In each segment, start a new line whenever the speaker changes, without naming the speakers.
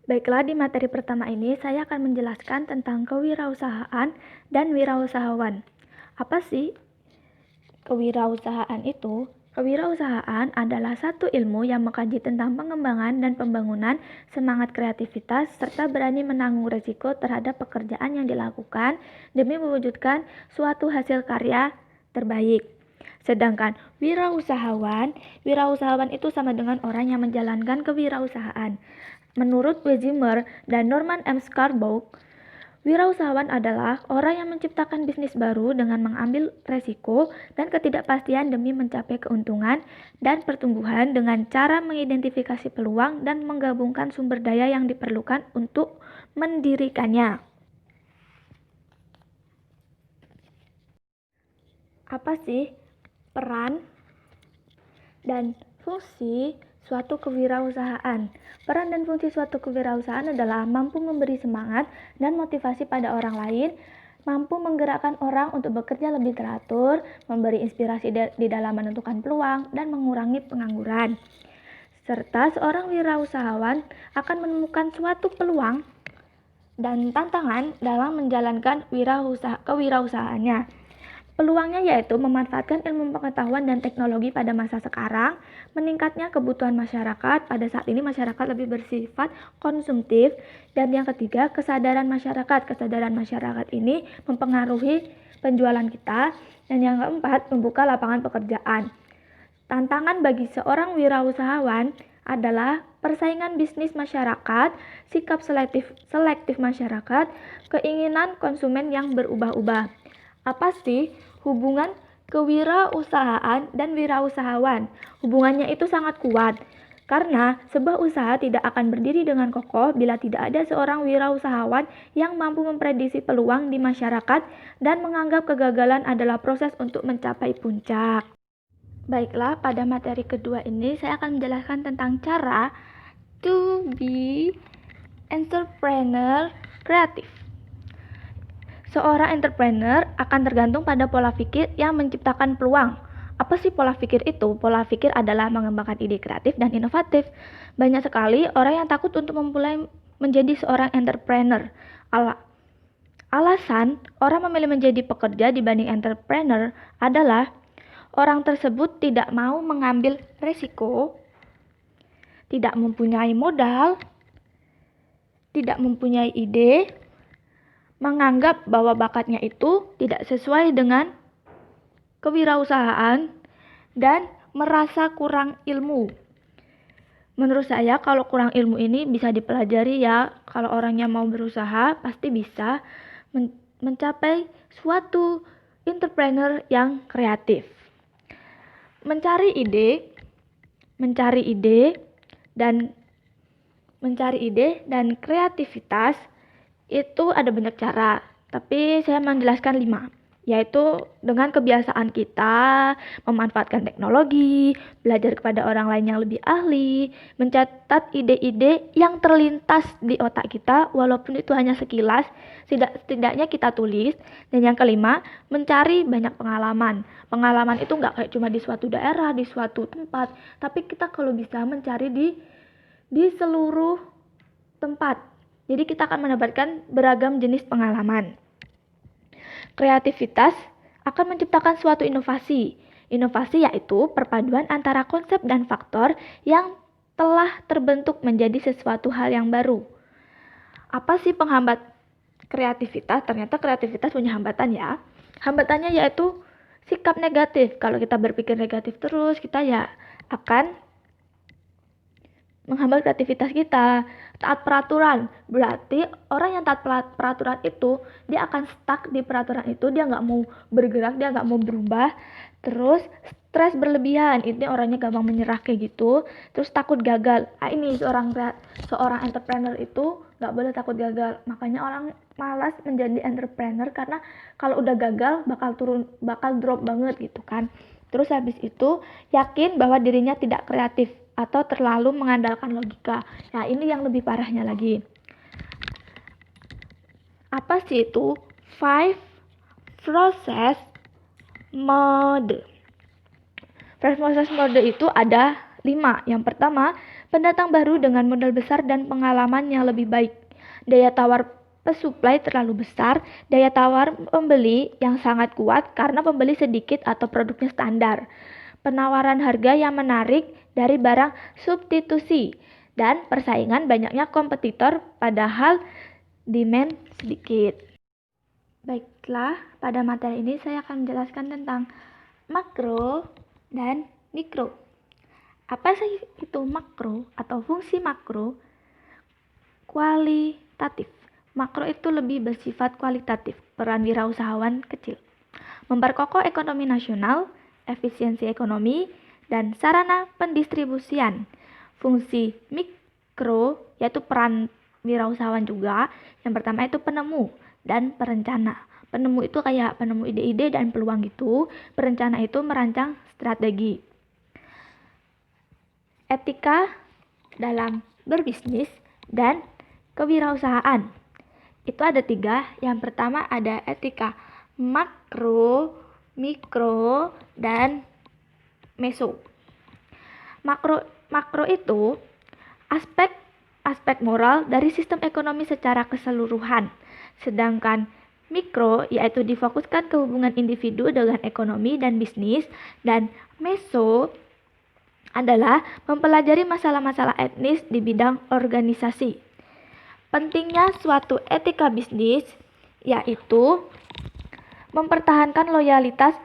Baiklah, di materi pertama ini saya akan menjelaskan tentang kewirausahaan dan wirausahawan. Apa sih kewirausahaan itu? Kewirausahaan adalah satu ilmu yang mengkaji tentang pengembangan dan pembangunan semangat kreativitas serta berani menanggung risiko terhadap pekerjaan yang dilakukan demi mewujudkan suatu hasil karya terbaik. Sedangkan wirausahawan itu sama dengan orang yang menjalankan kewirausahaan. Menurut Wezimer dan Norman M. Scarborough, wirausahawan adalah orang yang menciptakan bisnis baru dengan mengambil resiko dan ketidakpastian demi mencapai keuntungan dan pertumbuhan dengan cara mengidentifikasi peluang dan menggabungkan sumber daya yang diperlukan untuk mendirikannya. Apa sih peran dan fungsi suatu kewirausahaan? Peran dan fungsi suatu kewirausahaan adalah mampu memberi semangat dan motivasi pada orang lain, mampu menggerakkan orang untuk bekerja lebih teratur, memberi inspirasi di dalam menentukan peluang, dan mengurangi pengangguran. Serta seorang wirausahawan akan menemukan suatu peluang dan tantangan dalam menjalankan kewirausahaannya. Peluangnya yaitu memanfaatkan ilmu pengetahuan dan teknologi pada masa sekarang, meningkatnya kebutuhan masyarakat. Pada saat ini masyarakat lebih bersifat konsumtif. Dan yang ketiga, kesadaran masyarakat. Kesadaran masyarakat ini mempengaruhi penjualan kita. Dan yang keempat, membuka lapangan pekerjaan. Tantangan bagi seorang wirausahawan adalah persaingan bisnis masyarakat, sikap selektif masyarakat, keinginan konsumen yang berubah-ubah. Apa sih hubungan kewirausahaan dan wirausahawan? Hubungannya itu sangat kuat, karena sebuah usaha tidak akan berdiri dengan kokoh bila tidak ada seorang wirausahawan yang mampu memprediksi peluang di masyarakat dan menganggap kegagalan adalah proses untuk mencapai puncak. Baiklah, pada materi kedua ini saya akan menjelaskan tentang cara to be entrepreneur kreatif. Seorang entrepreneur akan tergantung pada pola pikir yang menciptakan peluang. Apa sih pola pikir itu? Pola pikir adalah mengembangkan ide kreatif dan inovatif. Banyak sekali orang yang takut untuk memulai menjadi seorang entrepreneur. Alasan orang memilih menjadi pekerja dibanding entrepreneur adalah orang tersebut tidak mau mengambil risiko, tidak mempunyai modal, tidak mempunyai ide, menganggap bahwa bakatnya itu tidak sesuai dengan kewirausahaan, dan merasa kurang ilmu. Menurut saya kalau kurang ilmu ini bisa dipelajari ya. Kalau orangnya mau berusaha pasti bisa mencapai suatu entrepreneur yang kreatif. Mencari ide dan kreativitas itu ada banyak cara, tapi saya menjelaskan 5, yaitu dengan kebiasaan kita, memanfaatkan teknologi, belajar kepada orang lain yang lebih ahli, mencatat ide-ide yang terlintas di otak kita, walaupun itu hanya sekilas, setidaknya kita tulis. Dan yang kelima, mencari banyak pengalaman. Pengalaman itu nggak kayak cuma di suatu daerah, di suatu tempat, tapi kita kalau bisa mencari di seluruh tempat. Jadi kita akan mendapatkan beragam jenis pengalaman. Kreativitas akan menciptakan suatu inovasi. Inovasi yaitu perpaduan antara konsep dan faktor yang telah terbentuk menjadi sesuatu hal yang baru. Apa sih penghambat kreativitas? Ternyata kreativitas punya hambatan ya. Hambatannya yaitu sikap negatif. Kalau kita berpikir negatif terus, kita ya akan menghambat kreativitas kita. Taat peraturan, berarti orang yang taat peraturan itu dia akan stuck di peraturan itu, dia nggak mau bergerak, dia nggak mau berubah. Terus stres berlebihan, ini orangnya gampang menyerah kayak gitu. Terus takut gagal. Ini seorang entrepreneur itu nggak boleh takut gagal. Makanya orang malas menjadi entrepreneur karena kalau udah gagal bakal drop banget gitu kan. Terus habis itu yakin bahwa dirinya tidak kreatif atau terlalu mengandalkan logika. Nah, ini yang lebih parahnya lagi. Apa sih itu? 5 process mode. 5 process mode itu ada 5. Yang pertama, pendatang baru dengan modal besar dan pengalaman yang lebih baik. Daya tawar pesuplai terlalu besar, daya tawar pembeli yang sangat kuat karena pembeli sedikit atau produknya standar. Penawaran harga yang menarik dari barang substitusi dan persaingan banyaknya kompetitor padahal demand sedikit. Baiklah, pada materi ini saya akan menjelaskan tentang makro dan mikro. Apa sih itu makro atau fungsi makro? Kualitatif. Makro itu lebih bersifat kualitatif, peran wirausahawan kecil. Memperkokoh ekonomi nasional, efisiensi ekonomi, dan sarana pendistribusian. Fungsi mikro yaitu peran wirausahawan juga. Yang pertama itu penemu dan perencana. Penemu itu kayak penemu ide-ide dan peluang gitu. Perencana itu merancang strategi. Etika dalam berbisnis dan kewirausahaan. Itu ada 3. Yang pertama ada etika makro, mikro, dan meso. Makro itu aspek moral dari sistem ekonomi secara keseluruhan. Sedangkan mikro yaitu difokuskan ke hubungan individu dengan ekonomi dan bisnis, dan meso adalah mempelajari masalah-masalah etnis di bidang organisasi. Pentingnya suatu etika bisnis yaitu mempertahankan loyalitas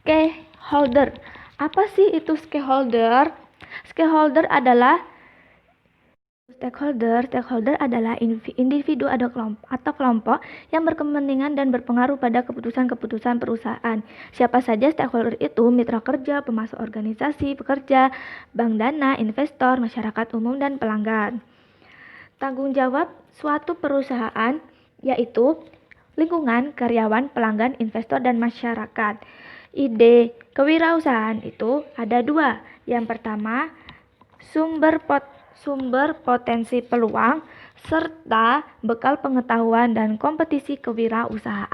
stakeholder. Apa sih itu stakeholder? Stakeholder adalah individu atau kelompok yang berkepentingan dan berpengaruh pada keputusan-keputusan perusahaan. Siapa saja stakeholder itu? Mitra kerja, pemasok organisasi, pekerja, bank dana, investor, masyarakat umum, dan pelanggan. Tanggung jawab suatu perusahaan yaitu lingkungan, karyawan, pelanggan, investor, dan masyarakat. Ide kewirausahaan itu ada 2. Yang pertama, sumber potensi peluang serta bekal pengetahuan dan kompetisi kewirausahaan.